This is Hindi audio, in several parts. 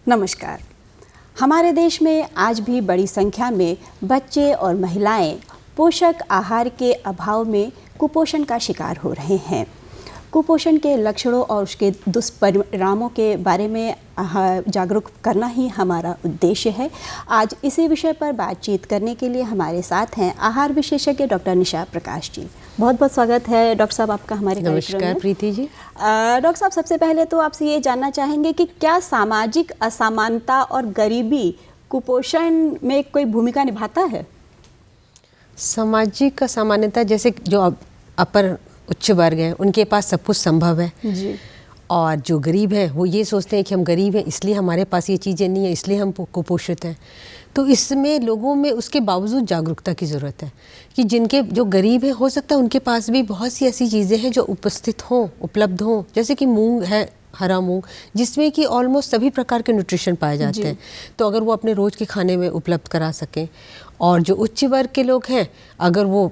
नमस्कार। हमारे देश में आज भी बड़ी संख्या में बच्चे और महिलाएं पोषक आहार के अभाव में कुपोषण का शिकार हो रहे हैं। कुपोषण के लक्षणों और उसके दुष्परिणामों के बारे में जागरूक करना ही हमारा उद्देश्य है। आज इसी विषय पर बातचीत करने के लिए हमारे साथ हैं आहार विशेषज्ञ डॉक्टर निशा प्रकाश जी। बहुत बहुत स्वागत है डॉक्टर साहब आपका हमारे कार्यक्रम में। नमस्कार प्रीति जी। डॉक्टर साहब, सबसे पहले तो आपसे ये जानना चाहेंगे कि क्या सामाजिक असमानता और गरीबी कुपोषण में कोई भूमिका निभाता है? सामाजिक असमानता, जैसे जो अपर उच्च वर्ग हैं उनके पास सब कुछ संभव है जी। और जो गरीब हैं वो ये सोचते हैं कि हम गरीब हैं इसलिए हमारे पास ये चीज़ें नहीं है, इसलिए हम कुपोषित हैं। तो इसमें लोगों में उसके बावजूद जागरूकता की ज़रूरत है कि जिनके जो गरीब हैं हो सकता है उनके पास भी बहुत सी ऐसी चीज़ें हैं जो उपस्थित हों, उपलब्ध हों। जैसे कि मूंग है, हरा मूंग, जिसमें कि ऑलमोस्ट सभी प्रकार के न्यूट्रिशन पाए जाते हैं। तो अगर वो अपने रोज़ के खाने में उपलब्ध करा सकें, और जो उच्च वर्ग के लोग हैं अगर वो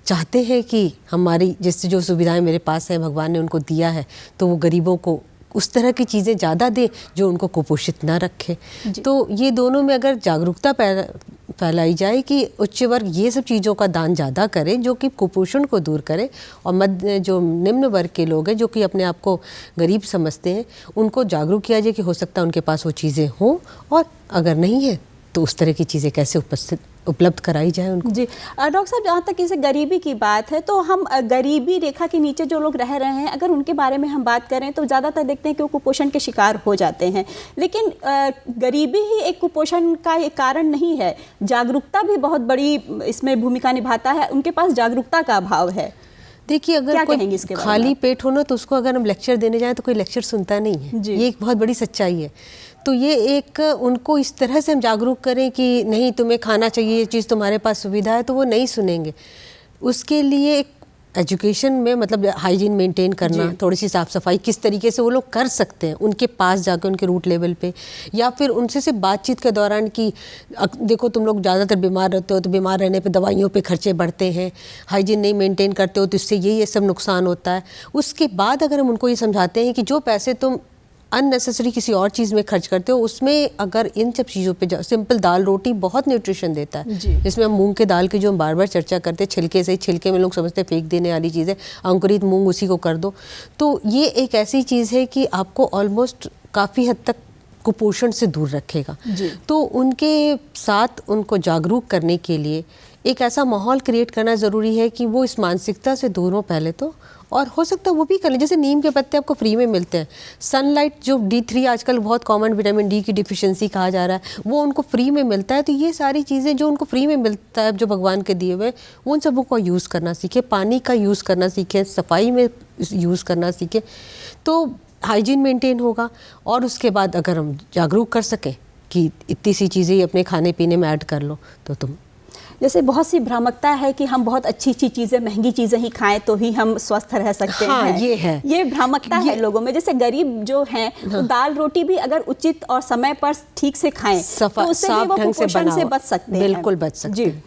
चाहते हैं कि हमारी जैसे जो सुविधाएं मेरे पास है भगवान ने उनको दिया है, तो वो गरीबों को उस तरह की चीज़ें ज़्यादा दे जो उनको कुपोषित ना रखे। तो ये दोनों में अगर जागरूकता फैलाई जाए कि उच्च वर्ग ये सब चीज़ों का दान ज़्यादा करे जो कि कुपोषण को दूर करे, और मध्य जो निम्न वर्ग के लोग हैं जो कि अपने आप को गरीब समझते हैं उनको जागरूक किया जाए कि हो सकता है उनके पास वो चीज़ें हों, और अगर नहीं है तो उस तरह की चीज़ें कैसे उपलब्ध कराई जाए उनको। जी डॉक्टर साहब, जहाँ तक इसे गरीबी की बात है तो हम गरीबी रेखा के नीचे जो लोग रह रहे हैं अगर उनके बारे में हम बात करें तो ज़्यादातर देखते हैं कि वो कुपोषण के शिकार हो जाते हैं। लेकिन गरीबी ही एक कुपोषण का एक कारण नहीं है, जागरूकता भी बहुत बड़ी इसमें भूमिका निभाता है। उनके पास जागरूकता का अभाव है। देखिए, अगर कोई खाली पेट हो ना तो उसको अगर हम लेक्चर देने जाएं तो कोई लेक्चर सुनता नहीं है। ये एक बहुत बड़ी सच्चाई है। तो ये एक उनको इस तरह से हम जागरूक करें कि नहीं तुम्हें खाना चाहिए, ये चीज़ तुम्हारे पास सुविधा है, तो वो नहीं सुनेंगे। उसके लिए एक एजुकेशन में मतलब हाइजीन मेंटेन करना, थोड़ी सी साफ़ सफाई किस तरीके से वो लोग कर सकते हैं उनके पास जाकर उनके रूट लेवल पे, या फिर उनसे से बातचीत के दौरान कि देखो तुम लोग ज़्यादातर बीमार रहते हो तो बीमार रहने पे दवाइयों पे खर्चे बढ़ते हैं, हाइजीन नहीं मेंटेन करते हो तो इससे ये सब नुकसान होता है। उसके बाद अगर हम उनको ये समझाते हैं कि जो पैसे तुम अननेसेसरी किसी और चीज़ में खर्च करते हो उसमें अगर इन सब चीज़ों पे सिंपल दाल रोटी बहुत न्यूट्रिशन देता है, जिसमें हम मूंग के दाल की जो हम बार बार चर्चा करते हैं, छिलके से, छिलके में लोग समझते हैं फेंक देने वाली चीज़ है, अंकुरित मूंग उसी को कर दो। तो ये एक ऐसी चीज़ है कि आपको ऑलमोस्ट काफ़ी हद तक कुपोषण से दूर रखेगा। तो उनके साथ उनको जागरूक करने के लिए एक ऐसा माहौल क्रिएट करना ज़रूरी है कि वो इस मानसिकता से दूर हो पहले तो, और हो सकता है वो भी कर लें। जैसे नीम के पत्ते आपको फ्री में मिलते हैं, सनलाइट जो D3 आजकल बहुत कॉमन विटामिन डी की डिफिशिएंसी कहा जा रहा है वो उनको फ्री में मिलता है। तो ये सारी चीज़ें जो उनको फ्री में मिलता है जो भगवान के दिए हुए, उन सबों का यूज़ करना सीखें, पानी का यूज़ करना सीखें, सफाई में यूज़ करना सीखें, तो हाइजीन मेंटेन होगा। और उसके बाद अगर हम जागरूक कर सकें कि इतनी सी चीज़ें अपने खाने पीने में ऐड कर लो तो तुम, जैसे बहुत सी भ्रामकता है कि हम बहुत अच्छी अच्छी चीज़ें, महंगी चीज़ें ही खाएं तो ही हम स्वस्थ रह सकते हैं। ये है, ये भ्रामकता है लोगों में। जैसे गरीब जो हैं तो दाल रोटी भी अगर उचित और समय पर ठीक से खाएं तो उससे भी वो कुपोषण से बच सकते हैं। बिल्कुल बच सकते हैं।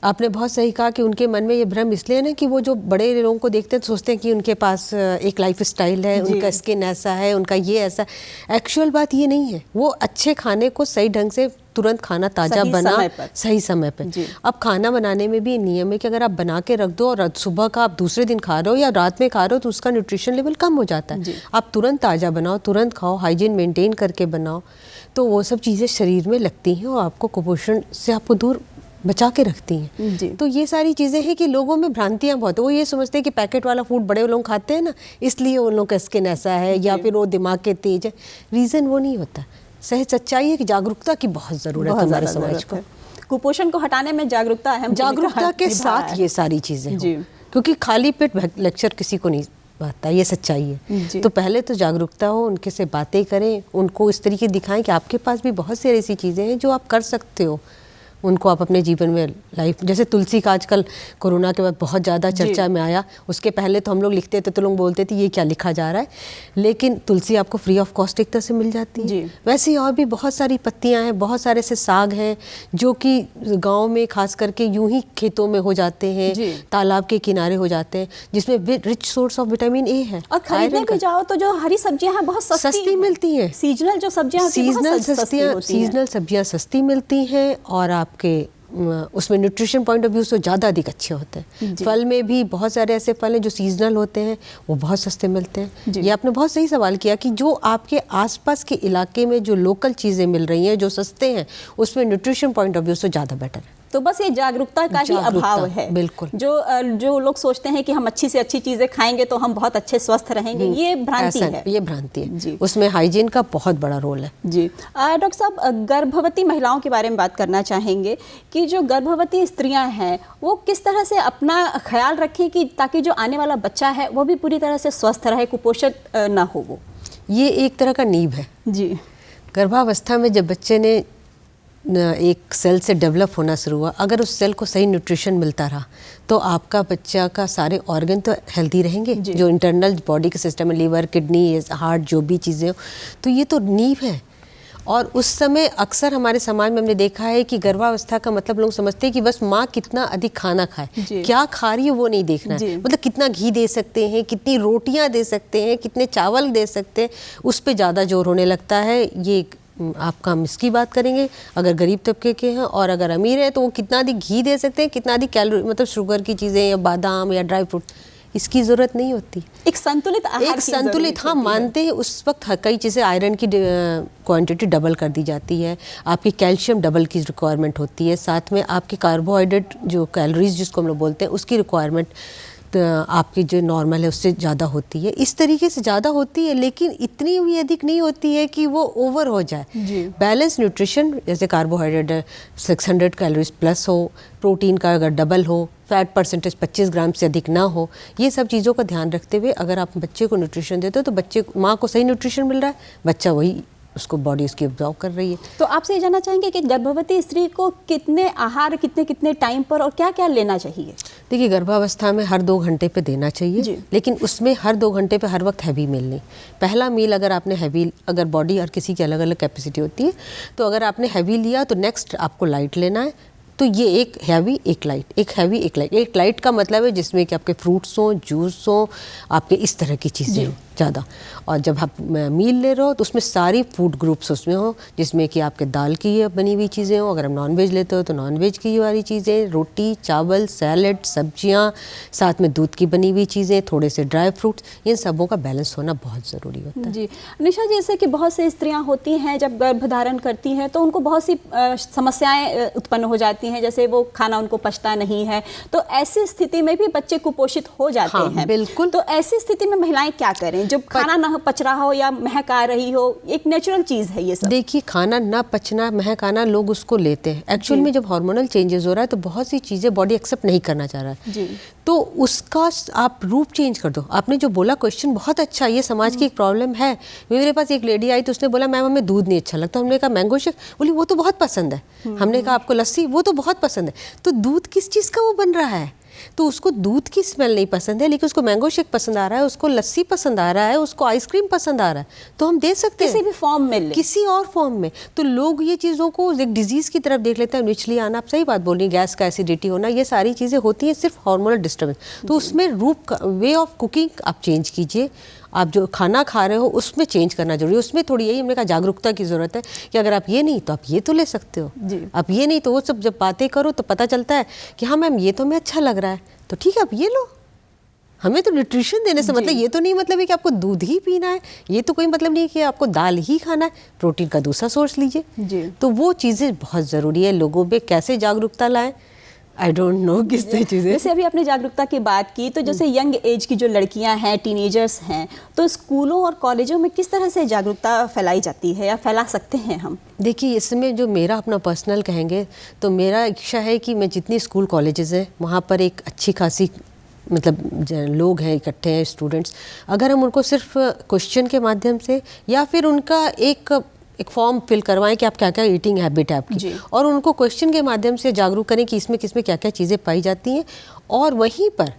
आपने बहुत सही कहा कि उनके मन में ये भ्रम इसलिए ना कि वो जो बड़े लोगों को देखते हैं तो सोचते हैं कि उनके पास एक लाइफ स्टाइल है, उनका स्किन ऐसा है, उनका ये ऐसा। एक्चुअल बात ये नहीं है। वो अच्छे खाने को सही ढंग से तुरंत खाना, ताज़ा बना सही समय पर। अब खाना बनाने में भी नियम है कि अगर आप बना के रख दो और सुबह का आप दूसरे दिन खा रहे हो या रात में खा रहे हो तो उसका न्यूट्रिशन लेवल कम हो जाता है। आप तुरंत ताज़ा बनाओ, तुरंत खाओ, हाइजीन मेंटेन करके बनाओ, तो वो सब चीज़ें शरीर में लगती हैं और आपको कुपोषण से आपको दूर बचा के रखती हैं। तो ये सारी चीज़ें हैं कि लोगों में भ्रांतियाँ बहुत है। वो ये समझते हैं कि पैकेट वाला फूड बड़े लोग खाते हैं ना इसलिए उन लोगों का स्किन ऐसा है, या फिर वो दिमाग के तेज है। रीज़न वो नहीं होता। सही सच्चाई है कि जागरूकता की बहुत ज़रूरत है हमारे समाज को। कुपोषण को हटाने में जागरूकता अहम, जागरूकता के साथ ये सारी चीज़ें, क्योंकि खाली पेट लेक्चर किसी को नहीं बात है, ये सच्चाई है। तो पहले तो जागरूकता हो, उनके से बातें करें, उनको इस तरीके दिखाएं कि आपके पास भी बहुत सी ऐसी चीज़ें हैं जो आप कर सकते हो, उनको आप अपने जीवन में लाइफ, जैसे तुलसी का आजकल कोरोना के बाद बहुत ज़्यादा चर्चा में आया। उसके पहले तो हम लोग लिखते थे तो लोग बोलते थे ये क्या लिखा जा रहा है, लेकिन तुलसी आपको फ्री ऑफ कॉस्ट एक तरह से मिल जाती है। वैसे ही और भी बहुत सारी पत्तियां हैं, बहुत सारे से साग हैं जो कि गाँव में खास करके यूं ही खेतों में हो जाते हैं, तालाब के किनारे हो जाते हैं, जिसमें rich source of vitamin A है। और खरीदने भी जाओ तो जो हरी सब्जियां हैं बहुत सस्ती मिलती हैं। सीजनल जो सब्जियां सीजनल सब्जियां सस्ती मिलती हैं और आपके उसमें न्यूट्रिशन पॉइंट ऑफ व्यू से ज़्यादा अधिक अच्छे होते हैं। फल में भी बहुत सारे ऐसे फल हैं जो सीजनल होते हैं, वो बहुत सस्ते मिलते हैं। ये आपने बहुत सही सवाल किया कि जो आपके आसपास के इलाके में जो लोकल चीज़ें मिल रही हैं, जो सस्ते हैं, उसमें न्यूट्रिशन पॉइंट ऑफ व्यू से ज़्यादा बेटर है। तो बस ये जागरूकता का ही अभाव है। बिल्कुल। जो लोग सोचते हैं कि हम अच्छी से अच्छी चीजें खाएंगे तो हम बहुत अच्छे स्वस्थ रहेंगे, ये भ्रांति है। ये भ्रांति है। उसमें हाइजीन का बहुत बड़ा रोल है। जी डॉक्टर साहब, गर्भवती महिलाओं के बारे में बात करना चाहेंगे कि जो गर्भवती स्त्रियां हैं वो किस तरह से अपना ख्याल रखें कि ताकि जो आने वाला बच्चा है वो भी पूरी तरह से स्वस्थ रहे, कुपोषित ना हो। वो ये एक तरह का नींव है। जी, गर्भावस्था में जब बच्चे ने एक सेल से डेवलप होना शुरू हुआ, अगर उस सेल को सही न्यूट्रिशन मिलता रहा तो आपका बच्चा का सारे ऑर्गन तो हेल्दी रहेंगे, जो इंटरनल बॉडी के सिस्टम में लीवर, किडनी, हार्ट, जो भी चीज़ें हो, तो ये तो नींव है। और उस समय अक्सर हमारे समाज में हमने देखा है कि गर्भावस्था का मतलब लोग समझते हैं कि बस माँ कितना अधिक खाना खाए, क्या खा रही है वो नहीं देखना है, मतलब कितना घी दे सकते हैं, कितनी रोटियाँ दे सकते हैं, कितने चावल दे सकते हैं, उस पर ज़्यादा जोर होने लगता है। ये आपका हम इसकी बात करेंगे, अगर गरीब तबके के हैं, और अगर अमीर है तो वो कितना अधिक घी दे सकते हैं, कितना अधिक कैलोरी, मतलब शुगर की चीज़ें या बादाम या ड्राई फ्रूट, इसकी ज़रूरत नहीं होती। एक संतुलित आहार, एक संतुलित, हाँ मानते हैं उस वक्त कई चीज़ें, आयरन की क्वांटिटी डबल कर दी जाती है, आपकी कैल्शियम डबल की रिक्वायरमेंट होती है, साथ में आपके कार्बोहाइड्रेट जो कैलोरीज जिसको हम लोग बोलते हैं उसकी रिक्वायरमेंट आपकी जो नॉर्मल है उससे ज़्यादा होती है। इस तरीके से ज़्यादा होती है, लेकिन इतनी भी अधिक नहीं होती है कि वो ओवर हो जाए। बैलेंस न्यूट्रिशन, जैसे कार्बोहाइड्रेट 600 कैलोरीज प्लस हो, प्रोटीन का अगर डबल हो, फैट परसेंटेज 25 ग्राम से अधिक ना हो, ये सब चीज़ों का ध्यान रखते हुए अगर आप बच्चे को न्यूट्रिशन देते हो तो बच्चे, माँ को सही न्यूट्रिशन मिल रहा है, बच्चा वही उसको बॉडी उसकी ऑब्जॉर्व कर रही है। तो आपसे ये जानना चाहेंगे कि गर्भवती स्त्री को कितने आहार कितने टाइम पर और क्या क्या लेना चाहिए? देखिए, गर्भावस्था में हर 2 घंटे पे देना चाहिए, लेकिन उसमें हर 2 घंटे पे हर वक्त हैवी मील नहीं। पहला मील अगर आपने हैवी, अगर बॉडी हर किसी की अलग अलग कैपेसिटी होती है, तो अगर आपने हैवी लिया तो नेक्स्ट आपको लाइट लेना है। तो ये एक हैवी एक लाइट, एक हैवी एक लाइट। एक लाइट का मतलब है जिसमें कि आपके फ्रूट्स हों, जूस हों, आपके इस तरह की चीज़ें हों ज़्यादा। और जब आप मील ले रहे हो तो उसमें सारी फूड ग्रुप्स उसमें हो, जिसमें कि आपके दाल की बनी हुई चीज़ें हो, अगर हम नॉनवेज लेते हो तो नॉनवेज की वाली चीज़ें, रोटी, चावल, सैलड, सब्जियां, साथ में दूध की बनी हुई चीज़ें, थोड़े से ड्राई फ्रूट्स, इन सबों का बैलेंस होना बहुत ज़रूरी होता है। जी निशा, जैसे कि बहुत से स्त्रियाँ होती हैं जब गर्भ धारण करती हैं तो उनको बहुत सी समस्याएँ उत्पन्न हो जाती हैं, जैसे वो खाना उनको पचता नहीं है, तो ऐसी स्थिति में भी बच्चे कुपोषित हो जाते हैं। बिल्कुल। तो ऐसी स्थिति में महिलाएं क्या करें जब खाना ना पच रहा हो या महक आ रही हो? एक नेचुरल चीज़ है ये सब। देखिए, खाना ना पचना, महक आना, लोग उसको लेते हैं। एक्चुअल में जब हार्मोनल चेंजेस हो रहा है तो बहुत सी चीज़ें बॉडी एक्सेप्ट नहीं करना चाह रहा है जी। तो उसका आप रूप चेंज कर दो। आपने जो बोला क्वेश्चन बहुत अच्छा, ये समाज की एक प्रॉब्लम है। मेरे पास एक लेडी आई तो उसने बोला मैम हमें दूध नहीं अच्छा लगता। हमने कहा मैंगो शेक, बोली वो तो बहुत पसंद है। हमने कहा आपको लस्सी, वो तो बहुत पसंद है। तो दूध किस चीज़ का वो बन रहा है? तो उसको दूध की स्मेल नहीं पसंद है, लेकिन उसको मैंगो शेक पसंद आ रहा है, उसको लस्सी पसंद आ रहा है, उसको आइसक्रीम पसंद आ रहा है, तो हम दे सकते हैं किसी भी फॉर्म में, किसी और फॉर्म में। तो लोग ये चीज़ों को एक डिजीज़ की तरफ देख लेते हैं। निचली आना, आप सही बात बोल रही हैं, गैस का एसिडिटी होना, ये सारी चीज़ें होती हैं सिर्फ हार्मोनल डिस्टर्बेंस। तो उसमें रूप, वे ऑफ कुकिंग आप चेंज कीजिए। आप जो खाना खा रहे हो उसमें चेंज करना जरूरी है। उसमें थोड़ी यही हमने कहा जागरूकता की ज़रूरत है कि अगर आप ये नहीं तो आप ये तो ले सकते हो, आप ये नहीं तो वो सब जब बातें करो तो पता चलता है कि हाँ मैम ये तो हमें अच्छा लग रहा है, तो ठीक है आप ये लो। हमें तो न्यूट्रिशन देने से मतलब ये तो नहीं मतलब है कि आपको दूध ही पीना है, ये तो कोई मतलब नहीं कि आपको दाल ही खाना है, प्रोटीन का दूसरा सोर्स लीजिए। तो वो चीज़ें बहुत ज़रूरी है। लोगों में कैसे जागरूकता लाएं, आई डोंट नो किस चीज़ें। जैसे अभी आपने जागरूकता की बात की, तो जैसे यंग एज की जो लड़कियां हैं, टीनेजर्स हैं, तो स्कूलों और कॉलेजों में किस तरह से जागरूकता फैलाई जाती है या फैला सकते हैं हम? देखिए, इसमें जो मेरा अपना पर्सनल कहेंगे तो मेरा इच्छा है कि मैं जितनी स्कूल कॉलेजेस हैं वहाँ पर एक अच्छी खासी मतलब लोग हैं, इकट्ठे हैं स्टूडेंट्स, अगर हम उनको सिर्फ क्वेश्चन के माध्यम से या फिर उनका एक एक फॉर्म फिल करवाएं कि आप क्या क्या ईटिंग हैबिट है आपकी, और उनको क्वेश्चन के माध्यम से जागरूक करें कि इसमें किसमें क्या क्या चीज़ें पाई जाती हैं। और वहीं पर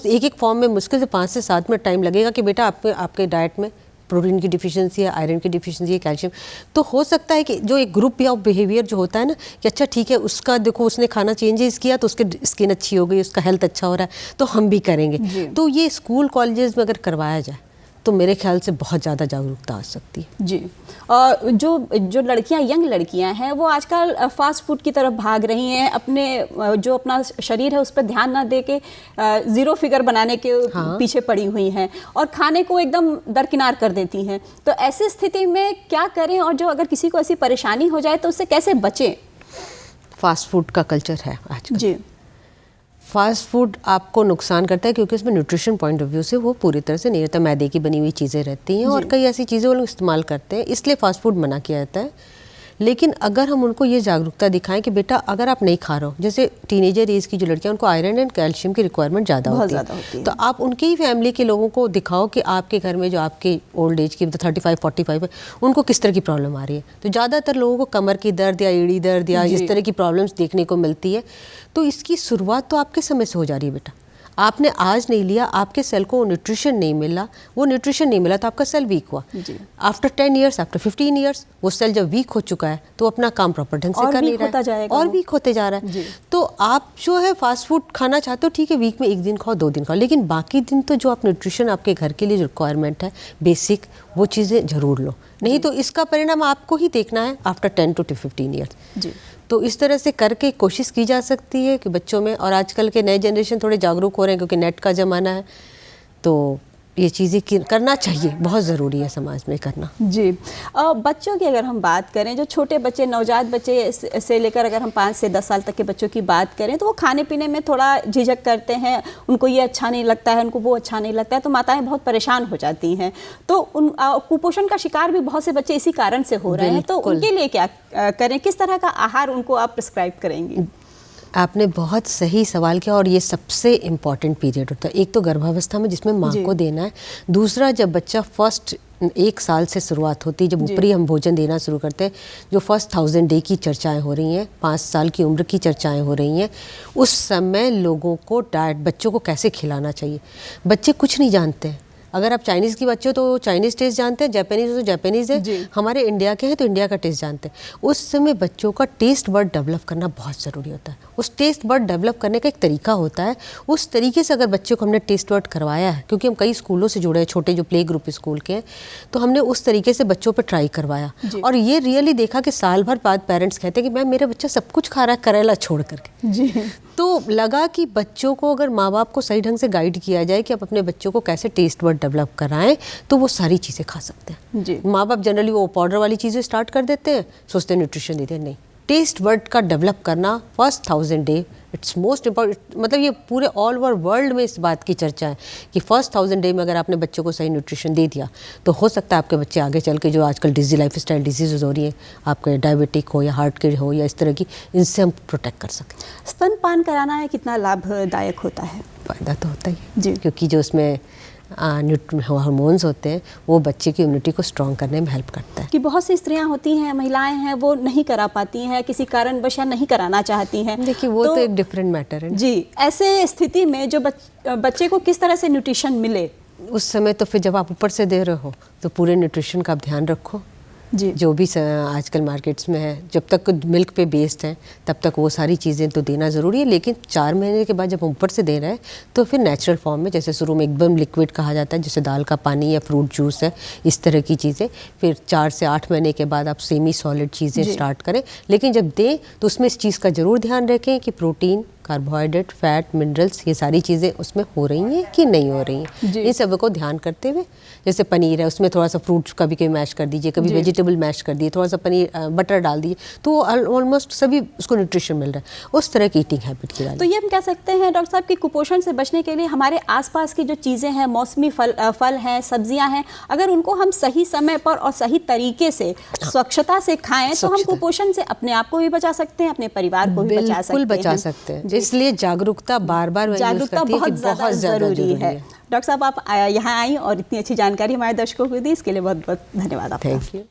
एक फॉर्म में मुश्किल से 5 से 7 मिनट टाइम लगेगा कि बेटा आपके डाइट में प्रोटीन की डिफिशिएंसी है, आयरन की डिफिशिएंसी है, कैल्शियम। तो हो सकता है कि जो एक ग्रुप या बिहेवियर जो होता है ना कि अच्छा ठीक है उसका देखो उसने खाना चेंजेस किया तो उसके स्किन अच्छी हो गई, उसका हेल्थ अच्छा हो रहा है, तो हम भी करेंगे। तो ये स्कूल कॉलेजेस में अगर करवाया जाए तो मेरे ख्याल से बहुत ज़्यादा जागरूकता आ सकती है। जी। और जो लड़कियां, यंग लड़कियां हैं, वो आजकल फास्ट फूड की तरफ भाग रही हैं, अपना शरीर है उस पर ध्यान ना दे के ज़ीरो फिगर बनाने के पीछे पड़ी हुई हैं और खाने को एकदम दरकिनार कर देती हैं। तो ऐसी स्थिति में क्या करें, और जो अगर किसी को ऐसी परेशानी हो जाए तो उससे कैसे बचें? फास्ट फूड का कल्चर है आजकल। जी। फास्ट फूड आपको नुकसान करता है क्योंकि उसमें न्यूट्रिशन पॉइंट ऑफ व्यू से वो पूरी तरह से नहीं रहता, मैदे की बनी हुई चीज़ें रहती हैं और कई ऐसी चीज़ें वो लोग इस्तेमाल करते हैं, इसलिए फास्ट फूड मना किया जाता है। लेकिन अगर हम उनको ये जागरूकता दिखाएं कि बेटा अगर आप नहीं खा रहे हो, जैसे टीनेजर एज की जो लड़कियां उनको आयरन एंड कैल्शियम की रिक्वायरमेंट ज़्यादा होती है, तो आप उनकी ही फैमिली के लोगों को दिखाओ कि आपके घर में जो आपके ओल्ड एज की 35-45 है उनको किस तरह की प्रॉब्लम आ रही है। तो ज़्यादातर लोगों को कमर की दर्द या एड़ी दर्द या इस तरह की प्रॉब्लम्स देखने को मिलती है। तो इसकी शुरुआत तो आपके समय से हो जा रही है बेटा। आपने आज नहीं लिया, आपके सेल को न्यूट्रिशन नहीं मिला, वो न्यूट्रिशन नहीं मिला तो आपका सेल वीक हुआ। आफ्टर 10 ईयर्स, आफ्टर 15 ईयर्स वो सेल जब वीक हो चुका है तो अपना काम प्रॉपर ढंग से कर नहीं रहा है और वीक होते जा रहा है। तो आप जो है फास्ट फूड खाना चाहते हो, ठीक है वीक में 1 दिन खाओ, 2 दिन खाओ, लेकिन बाकी दिन तो जो आप न्यूट्रिशन आपके घर के लिए जो रिक्वायरमेंट है बेसिक, वो चीज़ें ज़रूर लो, नहीं तो इसका परिणाम आपको ही देखना है आफ्टर 10 to 15 ईयर्स। तो इस तरह से करके कोशिश की जा सकती है कि बच्चों में, और आजकल के नए जनरेशन थोड़े जागरूक हो रहे हैं क्योंकि नेट का ज़माना है, तो ये चीज़ें करना चाहिए, बहुत ज़रूरी है समाज में करना। जी। बच्चों की अगर हम बात करें, जो छोटे बच्चे, नवजात बच्चे से लेकर अगर हम 5 से 10 साल तक के बच्चों की बात करें, तो वो खाने पीने में थोड़ा झिझक करते हैं, उनको ये अच्छा नहीं लगता है, उनको वो अच्छा नहीं लगता है, तो माताएं बहुत परेशान हो जाती हैं। तो कुपोषण का शिकार भी बहुत से बच्चे इसी कारण से हो रहे हैं, तो उनके लिए क्या करें, किस तरह का आहार उनको आप प्रिस्क्राइब करेंगी? आपने बहुत सही सवाल किया, और ये सबसे इम्पॉर्टेंट पीरियड होता है। एक तो गर्भावस्था में जिसमें माँ को देना है, दूसरा जब बच्चा फर्स्ट 1 साल से शुरुआत होती है, जब ऊपरी हम भोजन देना शुरू करते हैं, जो फर्स्ट 1000 डे की चर्चाएं हो रही हैं, 5 साल की उम्र की चर्चाएं हो रही हैं, उस समय लोगों को डाइट, बच्चों को कैसे खिलाना चाहिए, बच्चे कुछ नहीं जानते हैं। अगर आप चाइनीज़ की बच्चे हो तो चाइनीज़ टेस्ट जानते हैं, जापानीज़ हो तो जापानीज़ है, हमारे इंडिया के हैं तो इंडिया का टेस्ट जानते हैं। उस समय बच्चों का टेस्ट बड डेवलप करना बहुत ज़रूरी होता है। उस टेस्ट बड डेवलप करने का एक तरीका होता है, उस तरीके से अगर बच्चे को हमने टेस्ट बड करवाया है, क्योंकि हम कई स्कूलों से जुड़े हैं, छोटे जो प्ले ग्रुप स्कूल के हैं, तो हमने उस तरीके से बच्चों पर ट्राई करवाया और ये रियली देखा कि साल भर बाद पेरेंट्स कहते हैं कि मैम मेरा बच्चा सब कुछ खा रहा है करेला छोड़ करके। तो लगा कि बच्चों को अगर माँ बाप को सही ढंग से गाइड किया जाए कि आप अपने बच्चों को कैसे टेस्ट बड डेवलप कराएं, तो वो सारी चीज़ें खा सकते हैं। माँ बाप जनरली वो पाउडर वाली चीज़ें स्टार्ट कर देते हैं, सोचते हैं न्यूट्रिशन देते हैं, नहीं, टेस्ट बड का डेवलप करना first 1000 day it's most important. मतलब ये पूरे ऑल ओवर वर्ल्ड में इस बात की चर्चा है कि फर्स्ट 1000 डे में अगर आपने बच्चों को सही न्यूट्रिशन दे दिया तो हो सकता है आपके बच्चे आगे चल के जो आजकल लाइफस्टाइल डिजीज़ हो रही हैं, आपके डायबिटिक हो या हार्ट के हो या इस तरह की, इनसे हम प्रोटेक्ट कर सकें। स्तनपान कराना है कितना लाभदायक होता है? फ़ायदा तो होता ही है क्योंकि जो उसमें हार्मोन्स होते हैं वो बच्चे की इम्यूनिटी को स्ट्रॉन्ग करने में हेल्प करता है। कि बहुत सी स्त्रियां होती हैं, महिलाएं हैं, वो नहीं करा पाती हैं, किसी कारणवश नहीं कराना चाहती हैं। देखिए वो तो एक डिफरेंट मैटर है जी। ऐसे स्थिति में जो बच्चे को किस तरह से न्यूट्रिशन मिले उस समय, तो फिर जब आप ऊपर से दे रहे हो तो पूरे न्यूट्रिशन का आप ध्यान रखो जी, जो भी आजकल मार्केट्स में है, जब तक मिल्क पे बेस्ड है तब तक वो सारी चीज़ें तो देना ज़रूरी है, लेकिन 4 महीने के बाद जब हम ऊपर से दे रहे हैं तो फिर नेचुरल फॉर्म में, जैसे शुरू में एकदम लिक्विड कहा जाता है, जैसे दाल का पानी या फ्रूट जूस है, इस तरह की चीज़ें, फिर 4 से 8 महीने के बाद आप सेमी सॉलिड चीज़ें स्टार्ट करें। लेकिन जब दें तो उसमें इस चीज़ का ज़रूर ध्यान रखें कि प्रोटीन, कार्बोहाइड्रेट, फैट, मिनरल्स, ये सारी चीज़ें उसमें हो रही हैं कि नहीं हो रही हैं, इन सब को ध्यान करते हुए, जैसे पनीर है उसमें थोड़ा सा फ्रूट्स कभी कभी मैश कर दीजिए, कभी वेजिटेबल मैश कर दिए, थोड़ा सा पनीर बटर डाल दिए, तो ऑलमोस्ट सभी उसको न्यूट्रिशन मिल रहा है। उस तरह की ईटिंग हैबिट की। तो ये हम कह सकते हैं डॉक्टर साहब कि कुपोषण से बचने के लिए हमारे आसपास की जो चीज़ें हैं, मौसमी फल हैं, सब्जियां हैं, अगर उनको हम सही समय पर और सही तरीके से स्वच्छता से खाएं तो हम कुपोषण से अपने आप को भी बचा सकते हैं, अपने परिवार को भी बचा सकते हैं। इसलिए जागरूकता बहुत ज़्यादा ज़रूरी है। डॉक्टर साहब आप यहाँ आई और इतनी अच्छी जानकारी हमारे दर्शकों को दी, इसके लिए बहुत बहुत धन्यवाद आपका। Thank you.